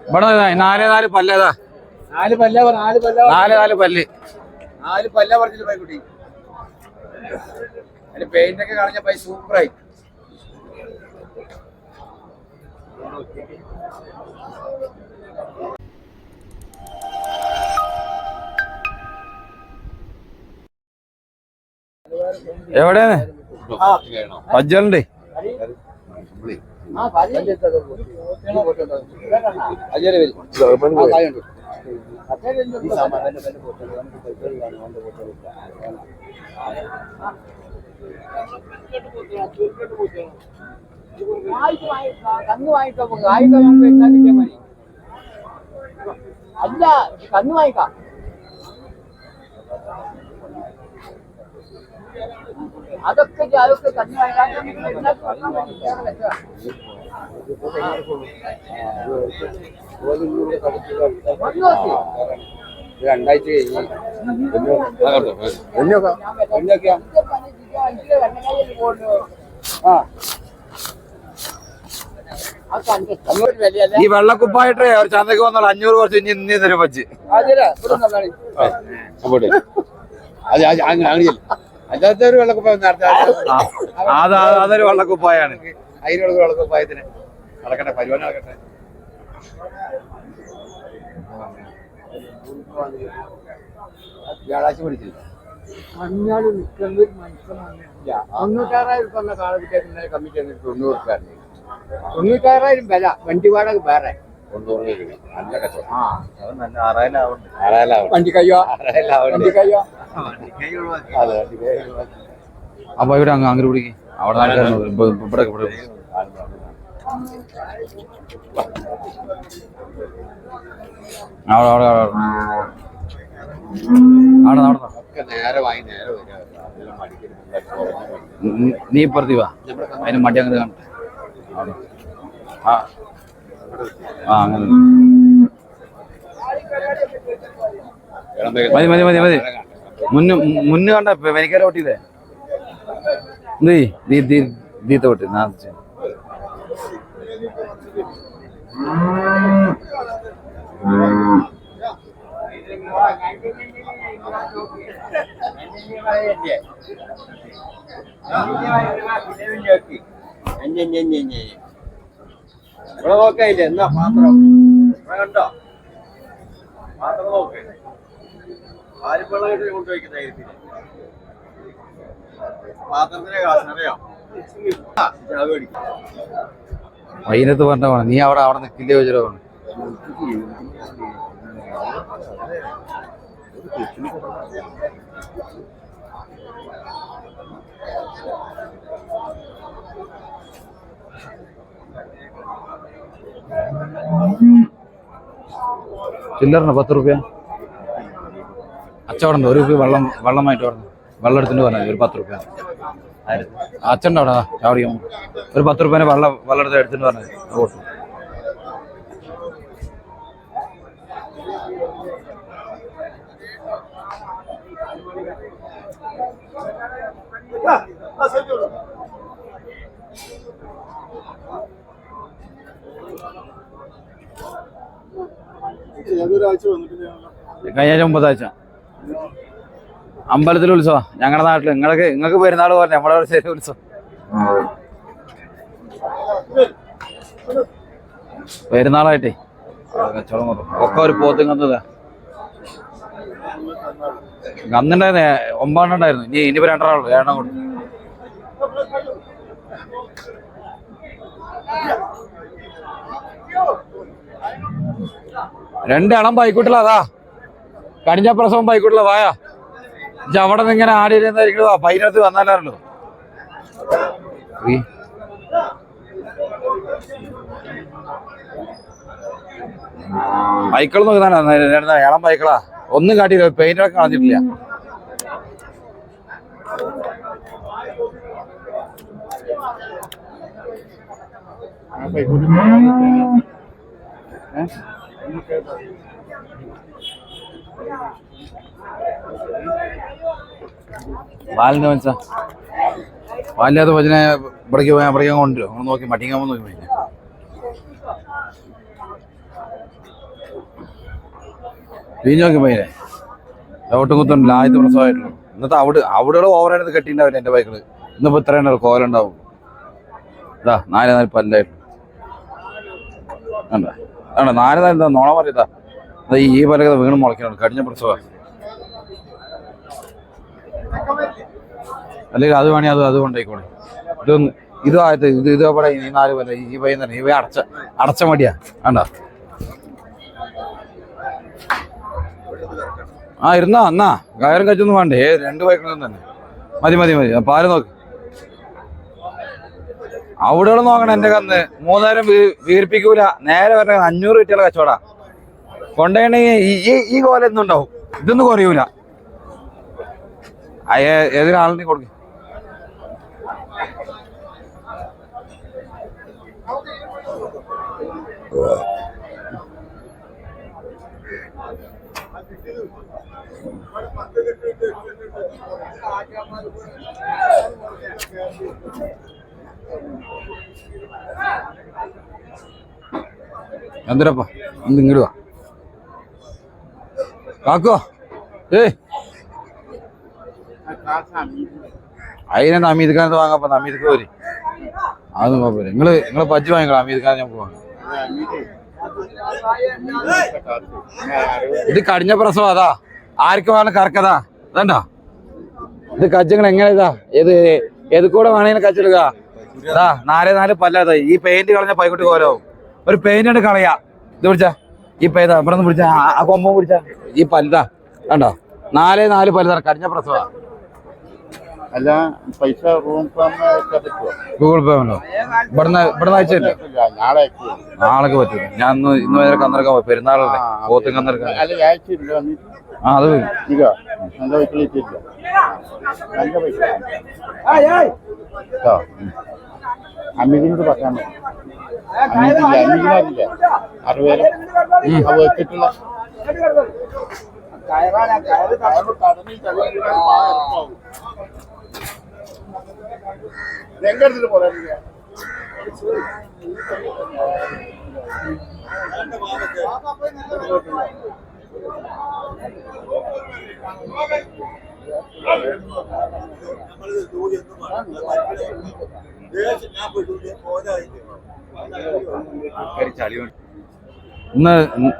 ഇവിടെ നാല് പല്ലതാ. നാല് പല്ല് പറഞ്ഞില്ല പൈക്കുട്ടി. അതിന് പെയിന്റ് ഒക്കെ കളഞ്ഞ പൈ സൂപ്പറായി. എവിടെയാണ് പജ്ജലുണ്ട്? കന്ന് വാങ്ങിക്കാം, നമുക്ക് എന്താ കിട്ടിയാൽ മതി. അല്ല കന്ന് വാങ്ങിക്കാം. അതൊക്കെ കന്ന് വാങ്ങിക്കാൻ രണ്ടാഴ്ച കഴിഞ്ഞ് ഈ വെള്ളക്കുപ്പായിട്ടേ ഒരു ചന്തക്ക് വന്നാൽ 500 കുറച്ച് ഇനി തരും പച്ച്. അല്ലാത്ത ഒരു വെള്ളക്കുപ്പായ അതൊരു വെള്ളക്കുപ്പായാണ്. അതിനുള്ള വെള്ളക്കുപ്പായത്തിന് നടക്കട്ടെ, പരിപാടി നടക്കട്ടെ. വ്യാഴാഴ്ച പഠിച്ചില്ല. മഞ്ഞാട് നിൽക്കുന്ന ഒരു മനുഷ്യനില്ല. 96,000 തന്ന കാലത്തേക്ക് കമ്മിറ്റി 90 രൂപ. 96,000 വില. വണ്ടി വാടക വേറെ. വണ്ടിക്കയ്യോ വണ്ടിക്കയ്യോ. അപ്പൊ ഇവിടെ അങ്ങനെ പിടിക്കും. അവിടെ നേരെ വാങ്ങി നേരെ നീ ഇപ്പുറത്തി വാ. അതിന് മടി അങ്ങനെ കാണട്ടെ. അങ്ങനെ മതി മതി മതി മതി. മുന്ന് കണ്ട എനിക്കാരെ പൊട്ടിയതേ ദീത്ത പൊട്ടി. ഇവിടെ നോക്കായില്ലേ എന്നാ പാത്രം കണ്ടോ? പാത്രം നോക്ക്. ആരിപ്പള്ളായിട്ട് കൊണ്ടുവയ്ക്കുന്ന പാത്രത്തിനെ കാശറിയാം. വൈകുന്നേരത്ത് പറഞ്ഞ വേണം. നീ അവിടെ നിൽക്കില്ലേ വെച്ചിട്ട് വേണം. ചില്ലറിന് 10 രൂപ അച്ചവടം. 1 രൂപ വെള്ളമായിട്ട് പറഞ്ഞു. വെള്ളം എടുത്തിട്ട് പറഞ്ഞാൽ ഒരു 10 രൂപ. അച്ഛൻ്റെ അവിടെ ചാടിയും ഒരു 10 രൂപേനെ വെള്ളം എടുത്തിട്ട് പറഞ്ഞത് വോട്ട്. കഴിഞ്ഞ 9 ആഴ്ച അമ്പലത്തിൽ ഉത്സവം. ഞങ്ങളുടെ നാട്ടില് നിങ്ങൾക്ക് പെരുന്നാൾ പറഞ്ഞ നമ്മുടെ ഒരു ശരി ഉത്സവം. പെരുന്നാളായിട്ടേ കച്ചവടം ഒക്കെ ഒരു പോത്തും കന്നതാ. കന്നുണ്ടായിരുന്നേ 9 ഉണ്ടായിരുന്നു. ഇനിയിപ്പോ 2 എണ്ണം കൊടുത്തു. രണ്ടെണ്ണം ബൈക്കൂട്ടില്ല. അതാ കടിഞ്ഞ പ്രസവം ബൈക്കൂട്ടില്ല. വായാ അവിടെ നിന്ന് ഇങ്ങനെ ആടിയിരുന്നായിരിക്കും. പൈനകത്ത് വന്നാലോ ബൈക്കൾ നോക്കുന്നാ. ഇളം ബൈക്കളാ. ഒന്നും കാട്ടിയില്ല. പെയിന്റൊക്കെ കളഞ്ഞിട്ടില്ല. പാലിന്റെ മനസ്സാ പാലില്ലാത്ത ഭജന ഇവിടേക്ക് കൊണ്ടുവരും. നമ്മൾ നോക്കി മട്ടിങ്ങാൻ നോക്കി. വീഞ്ഞോക്കി പയ്യനെ ചവിട്ടും കുത്തും ആദ്യത്തെ പ്രസവമായിട്ടുള്ളൂ. ഇന്നത്തെ അവിടെ ഓവറായിട്ട് കെട്ടിണ്ടാവില്ല എൻ്റെ ബൈക്കിൽ. ഇന്നിപ്പോൾ ഇത്രയും കോലുണ്ടാവും. ഇതാ 4 പല്ലായിട്ട് വേണ്ട വേണ്ട 4 നോണ പറയതാ. ഈ പലകത വീണ് മുളയ്ക്കണം. കഴിഞ്ഞ പ്രസവ അല്ലെങ്കിൽ അത് വേണേ അത് കൊണ്ടായിക്കോളെ. ഇത് ആയത് ഇത് അവിടെ ഈ 4 പല്ല ഈ പയ്യൻ തന്നെ. ഇവ അടച്ച മടിയാ വേണ്ട. ഇരുന്നാ എന്നാ കയറും കച്ചൊന്നും വേണ്ടേ. 2 ബൈക്കിലും തന്നെ മതി. പാല് നോക്ക്. അവിടെ നോക്കണം. എന്റെ കന്ന് 3 നേരം വീർപ്പിക്കൂല. നേരെ വരണ 500 കിട്ടിയുള്ള കച്ചവടാ. കൊണ്ടുപോയി ഈ കോലൊന്നും ഉണ്ടാവും. ഇതൊന്നും കുറയൂല. ഏതൊരാളിനെ കൊടുക്കും. എന്തിനപ്പാ ഇങ്ങോട്ട് വാ കാക്കോ. അതിനെ അമീദ് ഖാൻ വാങ്ങാപ്പ. അമീദ് ഖാൻ വരും. അതൊന്നും കുഴപ്പമില്ല. നിങ്ങള് പജ്ജ് വാങ്ങിക്കണം. അമീദ് ഖാൻ നമുക്ക് വാങ്ങാം. ഇത് കടിഞ്ഞ പ്രസവം. അതാ ആർക്ക് വേണം കറക്കതാ. അതണ്ടോ ഇത് കജ്ജങ്ങൾ എങ്ങനെ ഇതാ ഏത് കൂടെ വേണമെങ്കിലും കച്ചെടുക്ക. അതാ 4 പല്ലാതായി. ഈ പെയിന്റ് കളഞ്ഞ പൈക്കുട്ടി കോലാവും. ഒരു പെയിന്റ് കളയാ. ഇത് പിടിച്ചാ ഈ പേതാ ഇവിടെ നിന്ന് പിടിച്ചാ ആ കൊമ്പ പിടിച്ചാ ഈ പല്ലതാ കണ്ടോ. 4 പല്ലതാ കടിഞ്ഞ പ്രസവ. അല്ല പൈസ ഗൂഗിൾ പേ ഉണ്ടോ? ഇവിടുന്ന് അയച്ചില്ല. നാളൊക്കെ പറ്റൂല. ഞാൻ ഇന്ന് വരെ കന്നിറക്കാൻ പോയി. പെരുന്നാളല്ലേ പോത്തും കന്നിറക്കാൻ. അത് അമിതിനോട് പറയാൻ അമിതില്ല 60 വെച്ചിട്ടുള്ള എങ്കെടുത്തിട്ട് പോരാ.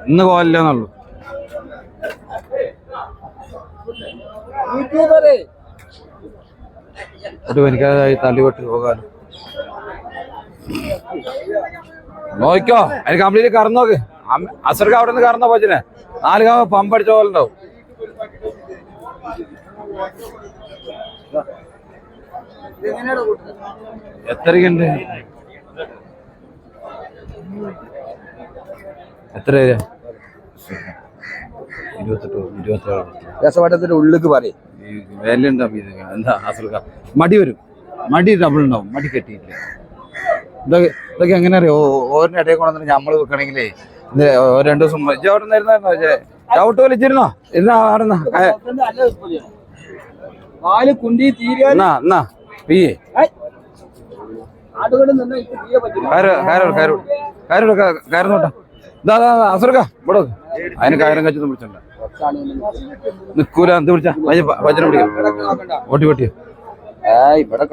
ഇന്ന് കോലില്ലെന്നുള്ളു. എനിക്കതായി തള്ളിപെട്ട് പോകാൻ നോക്കോ. അതിന് കംപ്ലീറ്റ് കറന്നു നോക്ക്. അസർക്ക് അവിടെ നിന്ന് കറന്നോ പോച്ചിനെ 4 പമ്പടിച്ച പോലെ ഉണ്ടാവും. എത്രയുണ്ട്? എത്ര 27 രസവട്ടത്തിന്റെ ഉള്ളിലേക്ക് പറയും. വിലയുണ്ടാവും. എന്താ അസൽക്ക മടി വരും. മടി ഡബിൾ ഉണ്ടാവും. മടി കെട്ടിയില്ല. ഇതൊക്കെ എങ്ങനെ അറിയോ? ഓരോ ഇടയിൽ കൊണ്ടുവന്നിട്ട് നമ്മള് വെക്കണെങ്കിലേ 2 ദിവസം അവിടെ നിന്നായിരുന്നോ ചവിട്ട് വലിച്ചിരുന്നോ? ഇരുന്നാ ആടുന്ന കയറുന്നോട്ടാ. ഇതാ അസുർക്ക ഇവിടെ അതിന് കയറും കച്ചൊന്നും പിടിച്ചിട്ടുണ്ട്. നിക്കൂല. എന്ത് പിടിച്ചാ വചനം പിടിക്കാം. ഓട്ടി പൊട്ടിയോ? ഇവിടെ